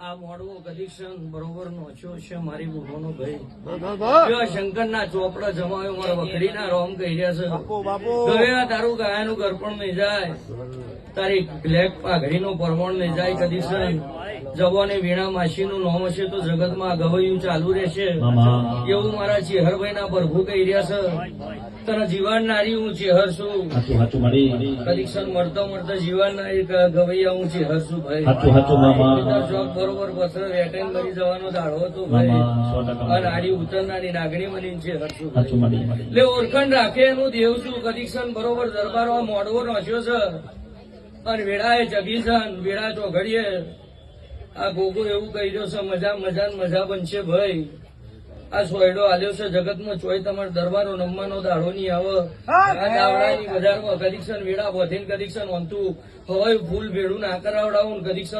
આ મોડવો કદીક્ષણ બરોબર નોચ્યો છે મારી બુનો ભાઈ શંકર ના ચોપડા જમાયો મારા વખરી ના રોમ કહી રહ્યા છે હવે તારું ગાયાનું ગરપણ નહીં જાય તારી બ્લેક પાઘડી નો પરમણ નહીં જાય કદીક્ષણ જવાને વીણા માસી નું નામ હશે તો જગતમાં ગવૈયું ચાલુ રહેશે એવું મારા ચેહરભાઈ ના પ્રભુ કહી રહ્યા છે તને જીવાડનારી હું ચેહર છું કદીક્ષણ મળતા મળતા જીવાડનારી ગવૈયા હું ચેહર છું ભાઈ ચોક બરોબર બસર વેટેન કરી જવાનો દાડો હતો ભાઈ અને આડી ઉતરનારી નાગણી મની ચેહર છું એટલે ઓળખણ રાખે એનું દેવ છું કદીક્ષણ બરોબર દરબારો આ મોડવો નોચ્યો છે અને વેળાએ જગીશન વેળા ચોઘડીએ આ ગોગો એવું કહી રહ્યો છે મજા બનશે ભાઈ આ સોયડો આલ્યો છે જગતમાં ચોય તમારે દરબારો નમવાનો દાડો નહીં આવે આ દાવડાની બજારમાં કદીક્ષણ વેળા બોધીને કદીક્ષણ વંતું હવે ફૂલ ભેડું ના કરાવડાવું કદીક્ષણ